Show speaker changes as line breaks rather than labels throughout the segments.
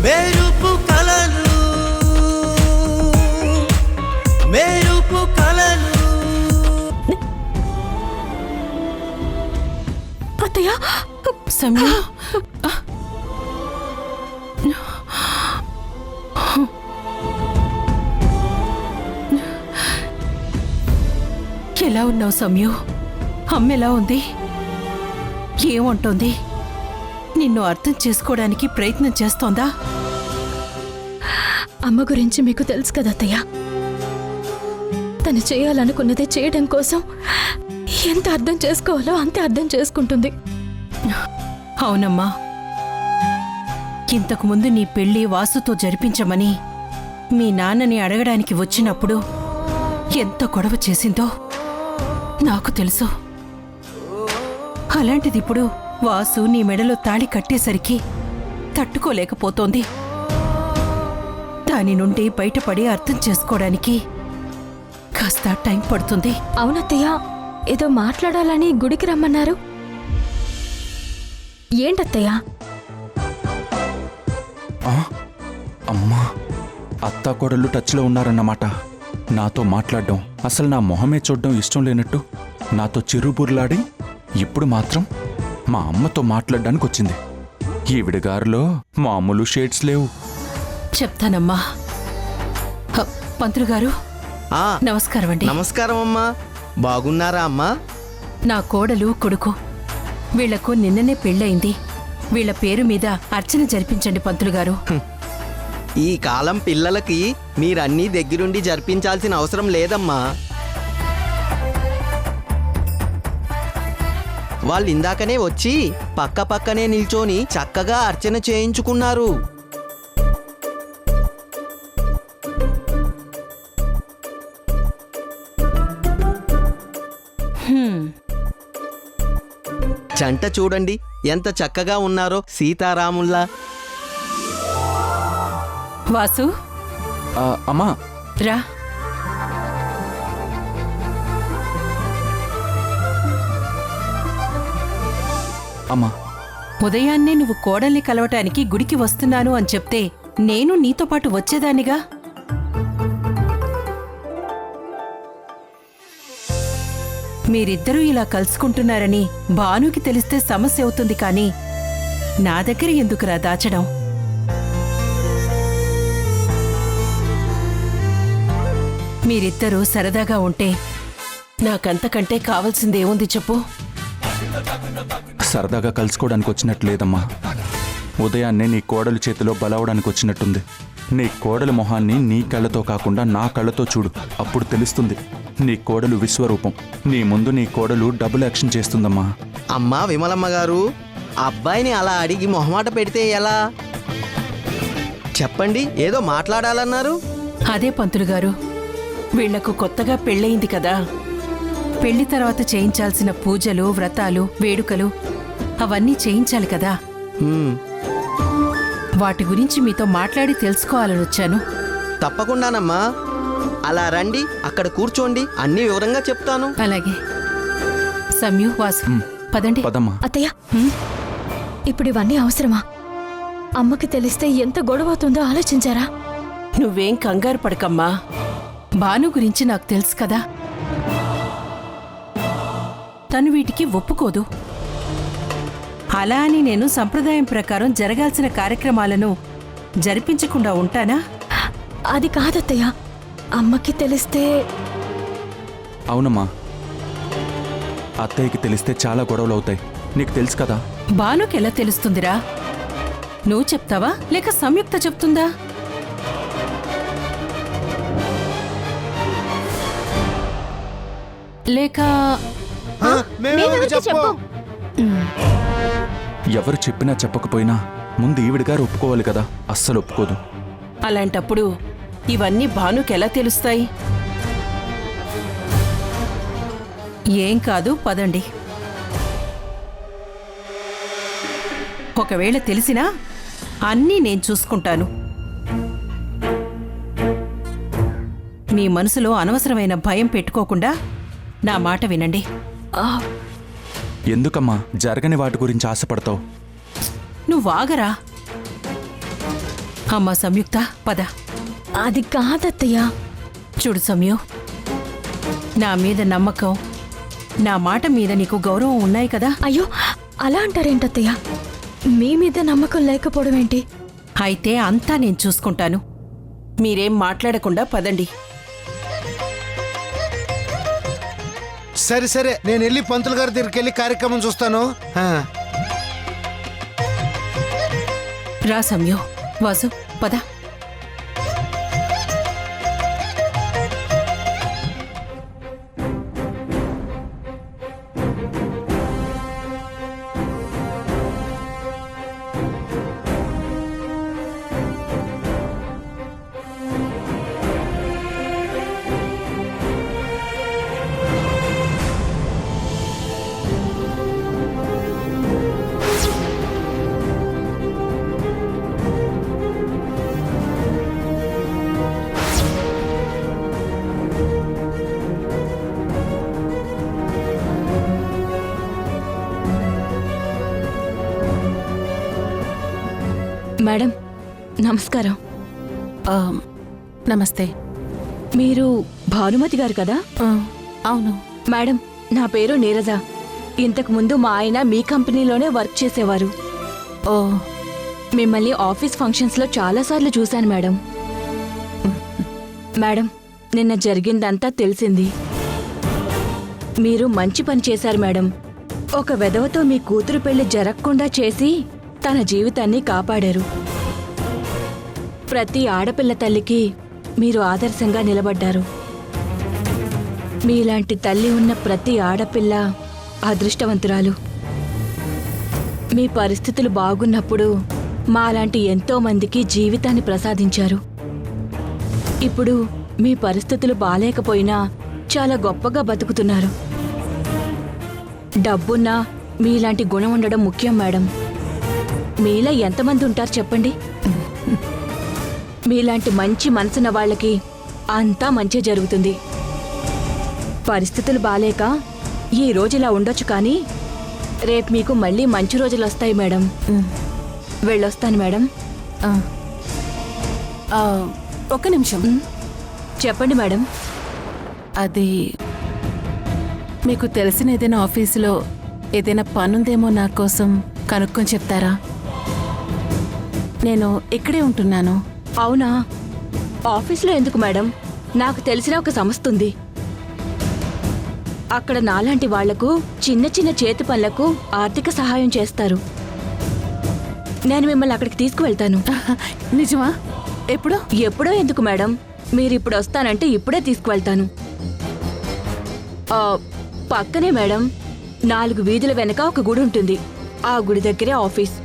మెరుపు కలలు మెరుపు కలలు.
అత్తయ్య
సమయం ఎలా ఉన్నావు సమయం? అమ్మ ఎలా ఉంది? ఏమంటోంది? నిన్ను అర్థం చేసుకోవడానికి ప్రయత్నం చేస్తోందా?
అమ్మ గురించి మీకు తెలుసు కదా అత్తయ్య. తను చేయాలనుకున్నదే చేయడం కోసం ఎంత అర్థం చేసుకోవాలో అంతే అర్థం చేసుకుంటుంది.
అవునమ్మా, ఇంతకుముందు నీ పెళ్లి వాసుతో జరిపించమని మీ నాన్నని అడగడానికి వచ్చినప్పుడు ఎంత గొడవ చేసిందో నాకు తెలుసు. అలాంటిది ఇప్పుడు వాసు నీ మెడలో తాళి కట్టేసరికి తట్టుకోలేకపోతోంది. దాని నుండి బయటపడి అర్థం చేసుకోవడానికి కాస్త టైం పడుతుంది.
అవునత్తయ్య, ఏదో మాట్లాడాలని గుడికి రమ్మన్నారు. ఏంటత్తయ్య?
అమ్మా, అత్తా కోడళ్ళు టచ్లో ఉన్నారన్నమాట. నాతో మాట్లాడడం, అసలు నా మొహమే చూడడం ఇష్టం లేనట్టు నాతో చిరుబుర్లాడి ఇప్పుడు మాత్రం మా అమ్మతో మాట్లాడడానికి వచ్చింది. ఈవిడ గారిలో మామూలు షేడ్స్ లేవు.
చెప్తానమ్మా. పంతులు గారు నమస్కారం అండి.
నమస్కారం అమ్మా. బాగున్నారా అమ్మా?
నా కోడలు కొడుకు వీళ్లకు నిన్ననే పెళ్ళయింది. వీళ్ల పేరు మీద అర్చన జరిపించండి పంతులు గారు.
ఈ కాలం పిల్లలకి మీరన్నీ దగ్గరుండి జరిపించాల్సిన అవసరం లేదమ్మా. వాళ్ళు ఇందాకనే వచ్చి పక్క పక్కనే నిల్చొని చక్కగా అర్చన చేయించుకున్నారు. జంట చూడండి ఎంత చక్కగా ఉన్నారో, సీతారాముల్లా.
వాసు
అమ్మా
రా.
అమ్మా,
ఉదయాన్నే నువ్వు కోడల్ని కలవటానికి గుడికి వస్తున్నాను అని చెప్తే నేను నీతో పాటు వచ్చేదానిగా. మీరిద్దరూ ఇలా కలుసుకుంటున్నారని భానుకి తెలిస్తే సమస్య అవుతుంది, కానీ నా దగ్గర ఎందుకురా దాచడం? మీరిద్దరూ సరదాగా ఉంటే నాకంతకంటే కావాల్సిందేముంది చెప్పు?
సరదాగా కలుసుకోవడానికి వచ్చినట్టు లేదమ్మా. ఉదయాన్నే నీ కోడలు చేతిలో బలవడానికి వచ్చినట్టుంది. నీ కోడల మొహాన్ని నీ కళ్ళతో కాకుండా నా కళ్ళతో చూడు, అప్పుడు తెలుస్తుంది నీ కోడలు విశ్వరూపం. నీ ముందు నీ కోడలు డబుల్ యాక్షన్ చేస్తుందమ్మా.
అమ్మా విమలమ్మ గారు, అబ్బాయిని అలా అడిగి మొహమాట పెడితే ఎలా? చెప్పండి, ఏదో మాట్లాడాలన్నారు.
అదే పంతులు గారు, వీళ్లకు కొత్తగా పెళ్ళయింది కదా. పెళ్లి తర్వాత చేయించాల్సిన పూజలు, వ్రతాలు, వేడుకలు అవన్నీ చేయించాలి కదా. వాటి గురించి మీతో మాట్లాడి తెలుసుకోవాలని వచ్చాను.
తప్పకుండానమ్మా, అలా రండి, అక్కడ కూర్చోండి, అన్ని వివరంగా చెప్తాను.
అలాగే. సమ్యు, వాసు పదండి.
పదమ్మా.
అత్తయ్య, ఇప్పుడు ఇవన్నీ అవసరమా? అమ్మకి తెలిస్తే ఎంత గొడవ అవుతుందో ఆలోచించారా?
నువ్వేం కంగారు పడకమ్మా. భాను గురించి నాకు తెలుసు కదా. తను వీటికి ఒప్పుకోదు. అలా అని నేను సంప్రదాయం ప్రకారం జరగాల్సిన కార్యక్రమాలను జరిపించకుండా ఉంటానా?
అది కాదత్తయ్య, అమ్మకి తెలిస్తే.
అవునమ్మా, అత్తయ్యకి తెలిస్తే చాలా గొడవలు అవుతాయి, నీకు తెలుసు కదా.
భానుకి ఎలా తెలుస్తుందిరా? నువ్వు చెప్తావా లేక సంయుక్త చెప్తుందా? లేక
ఎవరు చెప్పినా చెప్పకపోయినా ముందు ఈవిడ గారు ఒప్పుకోవాలి కదా. అస్సలు ఒప్పుకోదు.
అలాంటప్పుడు ఇవన్నీ భానుకి ఎలా తెలుస్తాయి? ఏం కాదు, పదండి. ఒకవేళ తెలిసినా అన్నీ నేను చూసుకుంటాను. మీ మనసులో అనవసరమైన భయం పెట్టుకోకుండా నా మాట వినండి.
ఎందుకమ్మా జరగని వాటి గురించి ఆశపడతావు?
నువ్వు ఆగరా. అమ్మా సంయుక్త, పద.
అది కాదత్తయ్య.
చూడు సౌమ్యు, నా మీద నమ్మకం, నా మాట మీద నీకు గౌరవం ఉన్నాయి కదా.
అయ్యో, అలా అంటారేంటత్తయ్య? మీ మీద నమ్మకం లేకపోవడం ఏంటి?
అయితే అంతా నేను చూసుకుంటాను. మీరేం మాట్లాడకుండా పదండి.
సరే సరే, నేను వెళ్ళి పంతులు గారి దగ్గరికి వెళ్ళి కార్యక్రమం చూస్తాను.
రా సౌమ్యు, వాసు, పద.
మేడం, నమస్కారం.
ఆ, నమస్తే.
మీరు భానుమతి గారు కదా?
అవును.
మేడం, నా పేరు నీరజ. ఇంతకు ముందు మా ఆయన మీ కంపెనీలోనే వర్క్ చేసేవారు.
ఓ,
మిమ్మల్ని ఆఫీస్ ఫంక్షన్స్లో చాలాసార్లు చూశాను మేడం. మేడం, నిన్న జరిగిందంతా తెలిసింది. మీరు మంచి పని చేశారు మేడం. ఒక వెధవతో మీ కూతురు పెళ్లి జరగకుండా చేసి తన జీవితాన్ని కాపాడారు. ప్రతి ఆడపిల్ల తల్లికి మీరు ఆదర్శంగా నిలబడ్డారు. మీలాంటి తల్లి ఉన్న ప్రతి ఆడపిల్ల అదృష్టవంతురాలు. మీ పరిస్థితులు బాగున్నప్పుడు మాలాంటి ఎంతో మందికి జీవితాన్ని ప్రసాదించారు. ఇప్పుడు మీ పరిస్థితులు బాలేకపోయినా చాలా గొప్పగా బతుకుతున్నారు. డబ్బున్నా మీలాంటి గుణం ఉండడం ముఖ్యం మేడం. మీలా ఎంతమంది ఉంటారు చెప్పండి? మీలాంటి మంచి మనసున్న వాళ్ళకి అంతా మంచి జరుగుతుంది. పరిస్థితులు బాలేక ఈ రోజు ఇలా ఉండొచ్చు, కానీ రేపు మీకు మళ్ళీ మంచి రోజులు వస్తాయి మేడం. వెళ్ళొస్తాను మేడం.
ఒక్క నిమిషం.
చెప్పండి మేడం.
అది మీకు తెలిసిన ఏదైనా ఆఫీసులో ఏదైనా పనుందేమో నా కోసం కనుక్కొని చెప్తారా? నేను ఇక్కడే ఉంటున్నాను.
అవునా? ఆఫీస్లో ఎందుకు మేడం? నాకు తెలిసిన ఒక సంస్థ ఉంది. అక్కడ నాలాంటి వాళ్లకు చిన్న చిన్న చేతి పనులకు ఆర్థిక సహాయం చేస్తారు. నేను మిమ్మల్ని అక్కడికి తీసుకువెళ్తాను.
నిజమా? ఎప్పుడు?
ఎప్పుడో ఎందుకు మేడం? మీరు ఇప్పుడు వస్తానంటే ఇప్పుడే తీసుకువెళ్తాను. పక్కనే మేడం, 4 వీధుల వెనక ఒక గుడి ఉంటుంది. ఆ గుడి దగ్గరే ఆఫీస్.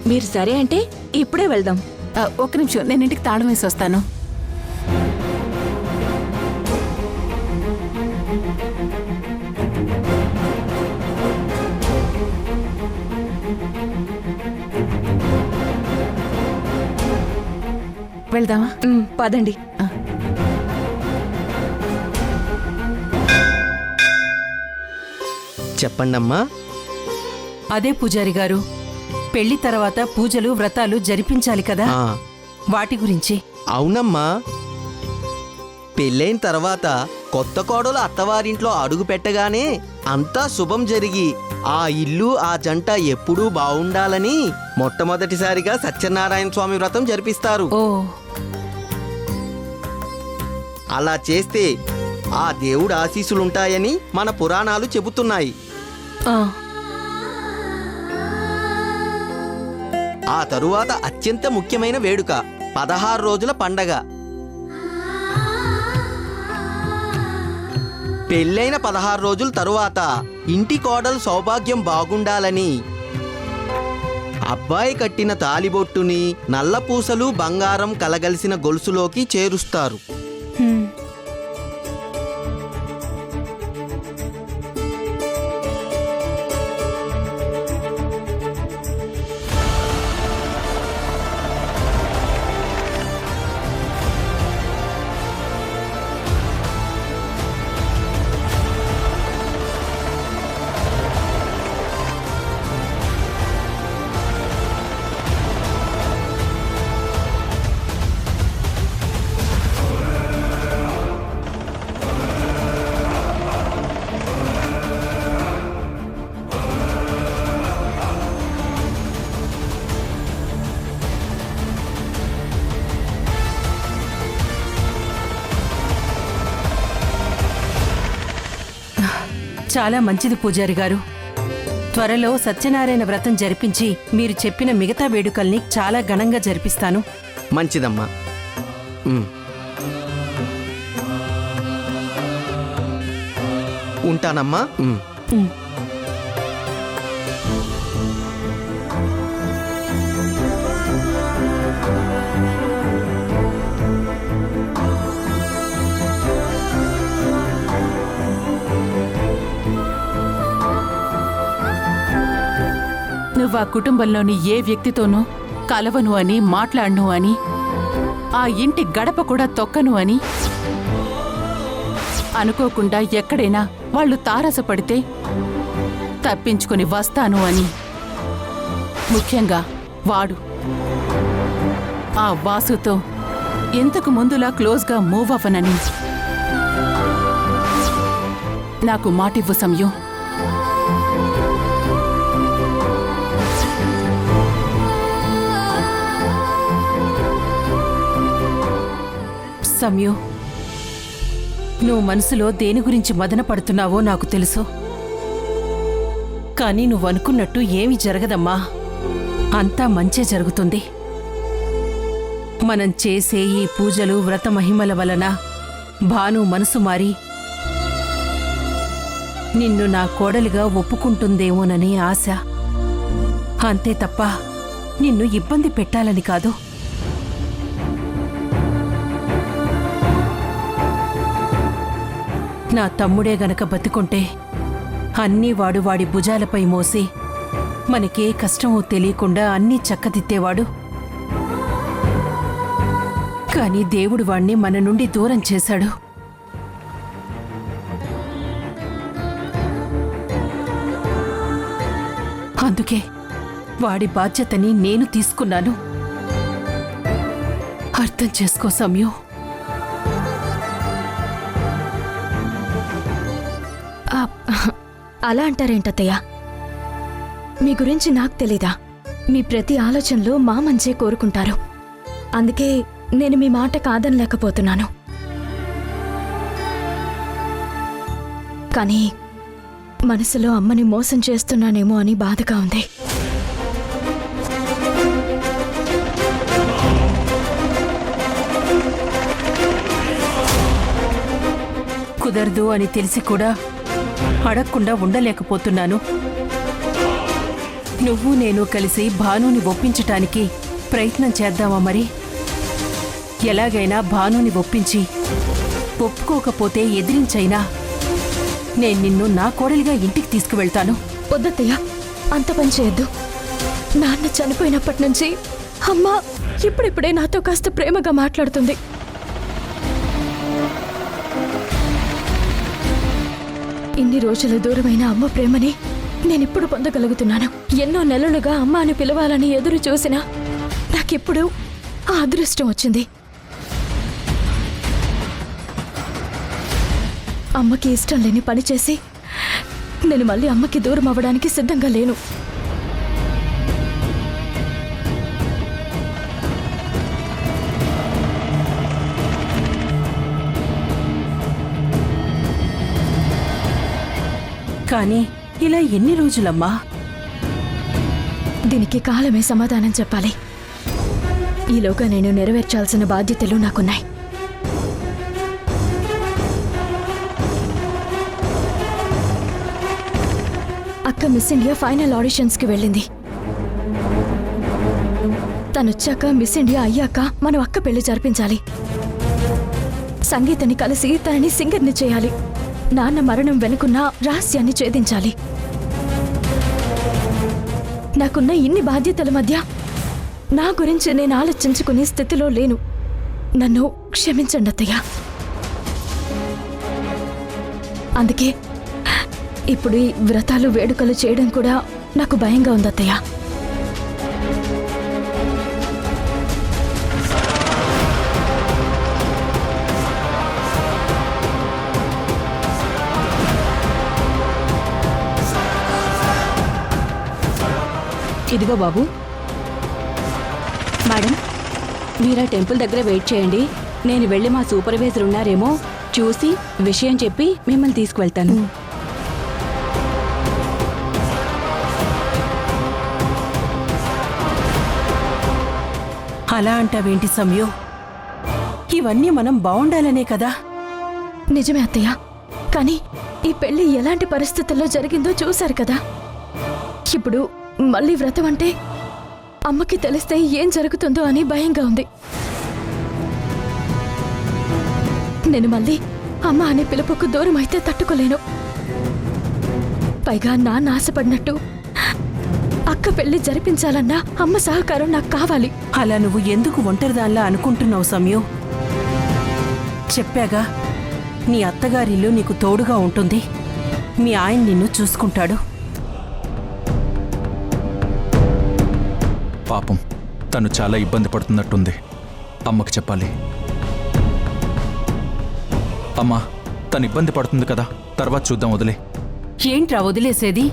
మీరు సరే అంటే ఇప్పుడే వెళ్దాం.
ఒక్క నిమిషం, నేను ఇంటికి తాళం వేసి వస్తాను. వెళ్దామా?
పదండి.
చెప్పండమ్మా.
అదే పూజారి గారు, పెళ్లి తర్వాత పూజలు వ్రతాలు జరిపించాలి కదా,
ఆ,
వాటి గురించి.
అవునమ్మా. పెళ్ళైన తర్వాత కొత్త కోడలు అత్తవారింట్లో అడుగు పెట్టగానే అంతా శుభం జరిగి ఆ ఇల్లు ఆ జంట ఎప్పుడూ బావుండాలని మొట్టమొదటిసారిగా సత్యనారాయణ స్వామి వ్రతం జరిపిస్తారు.
ఓ,
అలా చేస్తే ఆ దేవుడు ఆశీస్సులుంటాయని మన పురాణాలు చెబుతున్నాయి. ఆ తరువాత అత్యంత ముఖ్యమైన వేడుక 16 రోజుల పండగ. పెళ్ళైన 16 రోజుల తరువాత ఇంటి కోడలు సౌభాగ్యం బాగుండాలని అబ్బాయి కట్టిన తాలిబొట్టుని నల్లపూసలు బంగారం కలగలిసిన గొలుసులోకి చేరుస్తారు.
చాలా మంచిది పూజారి గారు. త్వరలో సత్యనారాయణ వ్రతం జరిపించి మీరు చెప్పిన మిగతా వేడుకల్ని చాలా ఘనంగా జరిపిస్తాను.
మంచిదమ్మా. ఉంటానమ్మా.
ఉమ్. నువ్వు ఆ కుటుంబంలోని ఏ వ్యక్తితోనూ కలవను అని, మాట్లాడను అని, ఆ ఇంటి గడప కూడా తొక్కను అని, అనుకోకుండా ఎక్కడైనా వాళ్ళు తారసపడితే తప్పించుకుని వస్తాను అని, ముఖ్యంగా వాడు ఆ వాసుతో ఇంతకు ముందులా క్లోజ్గా మూవ్ అవ్వనని నాకు మాటివ్వు సంయు. సంయు, నువ్వు మనసులో దేని గురించి మదన పడుతున్నావో నాకు తెలుసు. కానీ నువ్వు అనుకున్నట్టు ఏమీ జరగదమ్మా. అంతా మంచే జరుగుతుంది. మనం చేసే ఈ పూజలు, వ్రత మహిమల వలన భాను మనసు మారి నిన్ను నా కోడలిగా ఒప్పుకుంటుందేమోనని ఆశ. అంతే తప్ప నిన్ను ఇబ్బంది పెట్టాలని కాదు. నా తమ్ముడే గనక బతికుంటే అన్నీ వాడి భుజాలపై మోసి మనకే కష్టమో తెలియకుండా అన్నీ చక్కదిద్దేవాడు. కాని దేవుడు వాణ్ణి మన నుండి దూరం చేశాడు. అందుకే వాడి బాధ్యతని నేను తీసుకున్నాను. అర్థం చేసుకో సంయు.
అలా అంటారేంటత్తయ్య? మీ గురించి నాకు తెలీదా? మీ ప్రతి ఆలోచనలో మా మంచే కోరుకుంటారు. అందుకే నేను మీ మాట కాదనలేకపోతున్నాను. కానీ మనసులో అమ్మని మోసం చేస్తున్నానేమో అని బాధగా ఉంది.
కుదరదు అని తెలిసి కూడా అడగకుండా ఉండలేకపోతున్నాను. నువ్వు నేను కలిసి భానుని ఒప్పించటానికి ప్రయత్నం చేద్దామా మరి? ఎలాగైనా భానుని ఒప్పించి, ఒప్పుకోకపోతే ఎదిరించైనా నేను నిన్ను నా కోడలిగా ఇంటికి తీసుకువెళ్తాను.
వద్దత్తయ్య, అంత పని చేయొద్దు. నాన్న చనిపోయినప్పటి నుంచి అమ్మ ఇప్పుడిప్పుడే నాతో కాస్త ప్రేమగా మాట్లాడుతుంది. ఇన్ని రోజుల దూరమైన అమ్మ ప్రేమని నేనిప్పుడు పొందగలుగుతున్నాను. ఎన్నో నెలలుగా అమ్మ అని పిలవాలని ఎదురు చూసినా నాకిప్పుడు ఆ అదృష్టం వచ్చింది. అమ్మకి ఇష్టం లేని పని చేసి నేను మళ్ళీ అమ్మకి దూరం అవ్వడానికి సిద్ధంగా లేను.
కానీ ఇలా ఎన్ని రోజులమ్మా?
దీనికి కాలమే సమాధానం చెప్పాలి. ఈలోగా నేను నెరవేర్చాల్సిన బాధ్యతలు నాకున్నాయి. అక్క మిస్ ఇండియా ఫైనల్ ఆడిషన్స్కి వెళ్ళింది. తనొచ్చాక మిస్ ఇండియా అయ్యాక మనం అక్క పెళ్లి జరిపించాలి. సంగీతని కలిసి తనని సింగర్ని చేయాలి. నాన్న మరణం వెనుకున్న రహస్యాన్ని ఛేదించాలి. నాకున్న ఇన్ని బాధ్యతల మధ్య నా గురించి నేను ఆలోచించుకునే స్థితిలో లేను. నన్ను క్షమించండి అత్తయ్య. అందుకే ఇప్పుడు ఈ వ్రతాలు వేడుకలు చేయడం కూడా నాకు భయంగా ఉంది అత్తయ్య. ఇదిగో బాబు. మేడం, మీరా టెంపుల్ దగ్గర వెయిట్ చేయండి. నేను వెళ్ళి మా సూపర్వైజర్ ఉన్నారేమో చూసి విషయం చెప్పి మిమ్మల్ని తీసుకువెళ్తాను.
అలా అంటావేంటి సమయం? ఇవన్నీ మనం బావుండాలనే కదా.
నిజమే అత్తయ్య, కానీ ఈ పెళ్లి ఎలాంటి పరిస్థితుల్లో జరిగిందో చూశారు కదా. ఇప్పుడు మళ్ళీ వ్రతం అంటే అమ్మకి తెలిస్తే ఏం జరుగుతుందో అని భయంగా ఉంది. నేను మళ్ళీ అమ్మ అనే పిలుపుకు దూరం అయితే తట్టుకోలేను. పైగా నాన్న ఆశపడినట్టు అక్క పెళ్లి జరిపించాలన్నా అమ్మ సహకారం నాకు కావాలి.
అలా నువ్వు ఎందుకు ఒంటరిదాన్లా అనుకుంటున్నావు సమయం? చెప్పాగా, నీ అత్తగారిల్లు నీకు తోడుగా ఉంటుంది. మీ ఆయన నిన్ను చూసుకుంటాడు.
పాపం, తను చాలా ఇబ్బంది పడుతున్నట్టుంది. అమ్మకి చెప్పాలి. అమ్మా, తను ఇబ్బంది పడుతుంది కదా, తర్వాత చూద్దాం, వదిలే.
ఏంట్రా వదిలేసేది?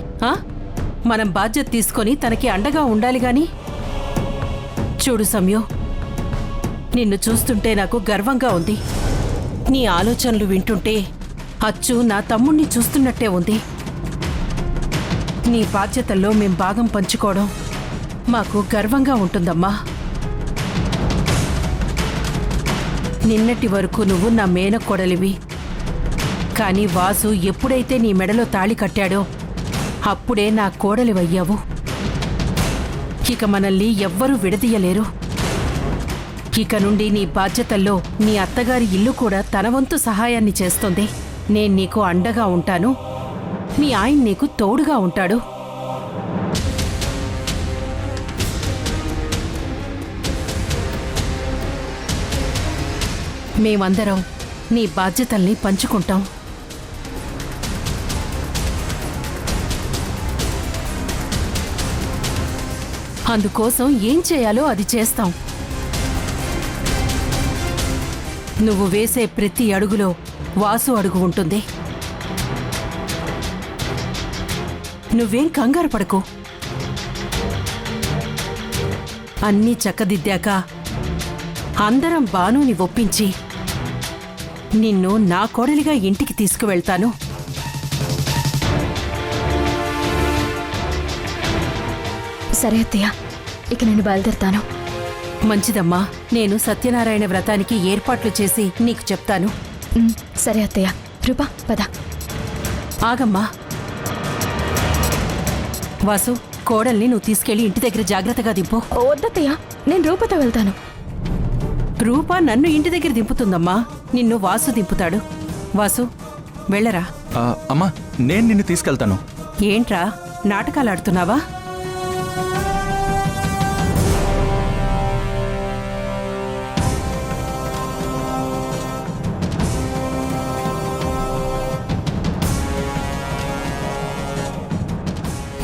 మనం బాధ్యత తీసుకొని తనకి అండగా ఉండాలి గాని. చూడు సమయం, నిన్ను చూస్తుంటే నాకు గర్వంగా ఉంది. నీ ఆలోచనలు వింటుంటే అచ్చు నా తమ్ముణ్ణి చూస్తున్నట్టే ఉంది. నీ బాధ్యతల్లో మేం భాగం పంచుకోవడం మాకు గర్వంగా ఉంటుందమ్మా. నిన్నటి వరకు నువ్వు నా మేనకోడలివి. కానీ వాసు ఎప్పుడైతే నీ మెడలో తాళి కట్టాడో అప్పుడే నా కోడలివయ్యావు. ఇక మనల్ని ఎవ్వరూ విడదీయలేరు. ఇక నుండి నీ బాధ్యతల్లో నీ అత్తగారి ఇల్లు కూడా తన వంతు సహాయాన్ని చేస్తుంది. నేను నీకు అండగా ఉంటాను, మీ ఆయన నీకు తోడుగా ఉంటాడు. మేమందరం నీ బాధ్యతల్ని పంచుకుంటాం. అందుకోసం ఏం చేయాలో అది చేస్తాం. నువ్వు వేసే ప్రతి అడుగులో వాసు అడుగు ఉంటుంది. నువ్వేం కంగారు పడకు. అన్నీ చక్కదిద్దాక అందరం బానుని ఒప్పించి నిన్ను నా కోడలిగా ఇంటికి తీసుకువెళ్తాను.
సరే అత్తయ్య, ఇక నేను బయలుదేరుతాను.
మంచిదమ్మా, నేను సత్యనారాయణ వ్రతానికి ఏర్పాట్లు చేసి నీకు చెప్తాను.
సరే అత్తయ్య. రూపా, పద.
ఆగమ్మా. వాసు, కోడల్ని నువ్వు తీసుకెళ్లి ఇంటి దగ్గర జాగ్రత్తగా దింపు.
వద్దత్తయ్య, నేను రూపతో వెళ్తాను.
రూప నన్ను ఇంటి దగ్గర దింపుతుందమ్మా, నిన్ను వాసు దింపుతాడు. వాసు, వెళ్ళరా.
అమ్మా, నేను నిన్ను తీసుకెళ్తాను.
ఏంట్రా నాటకాలాడుతున్నావా?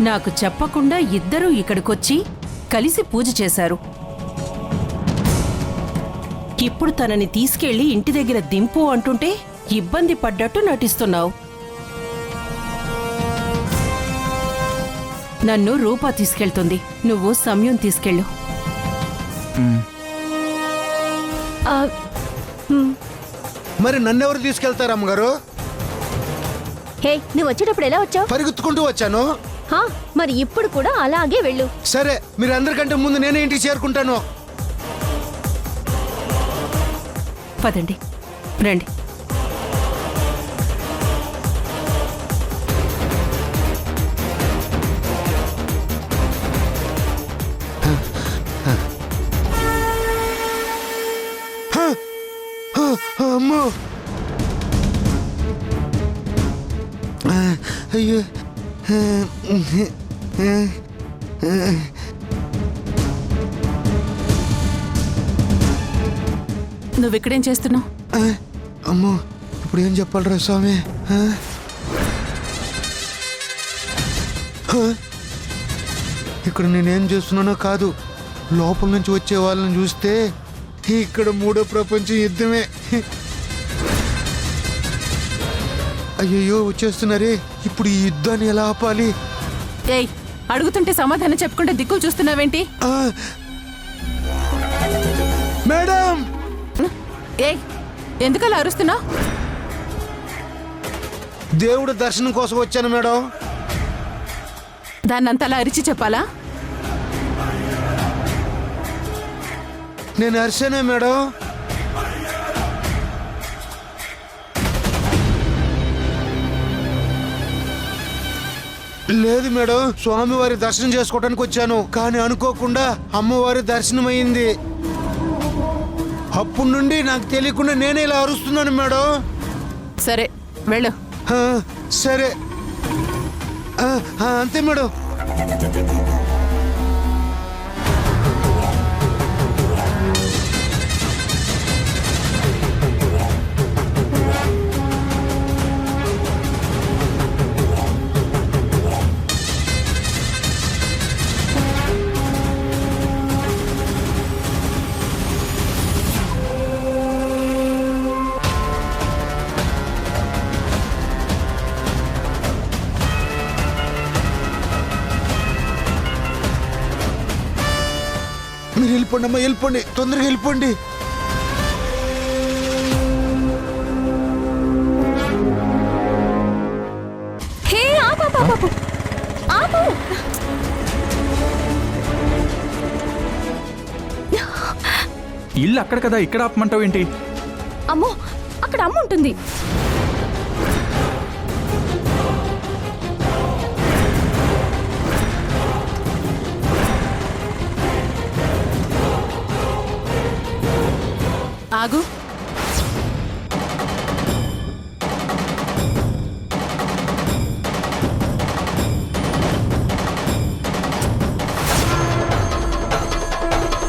నాకు చెప్పకుండా ఇద్దరూ ఇక్కడికొచ్చి కలిసి పూజ చేశారు. ఇప్పుడు తనని తీసుకెళ్లి ఇంటి దగ్గర దింపు అంటుంటే ఇబ్బంది పడ్డట్టు నటిస్తున్నావు. నన్ను రూపా తీసుకెళ్తుంది, నువ్వు సమయం తీసుకెళ్ళు.
మరి నన్నెవరు తీసుకెళ్తారు అమ్మగారు?
హే, నువ్వు వచ్చేటప్పుడు ఎలా వచ్చావు?
పరిగెత్తుకుంటూ వచ్చాను.
మరి ఇప్పుడు కూడా అలాగే వెళ్ళు.
సరే, మీరు అందరికంటే ముందు నేనే ఇంటికి చేరుకుంటాను.
పదండి, రండి.
అమ్మో, అయ్యో.
నువ్విక్కడేం చేస్తున్నావు?
అమ్మో, ఇప్పుడు ఏం చెప్పాలరా స్వామి? ఇక్కడ నేనేం చేస్తున్నానో కాదు, లోపల నుంచి వచ్చే వాళ్ళని చూస్తే ఇక్కడ మూడో ప్రపంచం యుద్ధమే. అయ్యయ్యో, వచ్చేస్తున్నారే. ఇప్పుడు ఈ యుద్ధాన్ని ఎలా ఆపాలి?
ఏయ్, అడుగుతుంటే సమాధానం చెప్పుకుంటే దిక్కులు చూస్తున్నావేంటి?
మేడం!
ఏయ్, ఎందుకలా అరుస్తున్నావు?
దేవుడు దర్శనం కోసం వచ్చాను మేడం.
దాన్నంతలా అరిచి చెప్పాలా?
నేను హర్షనే మేడం. లేదు మేడం, స్వామివారి దర్శనం చేసుకోవడానికి వచ్చాను. కానీ అనుకోకుండా అమ్మవారి దర్శనం అయింది. అప్పటి నుండి నాకు తెలియకుండా నేనే ఇలా అరుస్తున్నాను మేడం.
సరే వెళ్ళు.
ఆ, సరే. అంతే మేడం. మీరు వెళ్ళిపోండి అమ్మా, వెళ్ళిపోండి, తొందరగా వెళ్ళిపోండి.
హే ఆపు ఆపు ఆపు, ఆపు.
ఇల్లు అక్కడ కదా, ఇక్కడ ఆపమంటావు ఏంటి?
అమ్మో, అక్కడ అమ్మ ఉంటుంది.
ఆగు.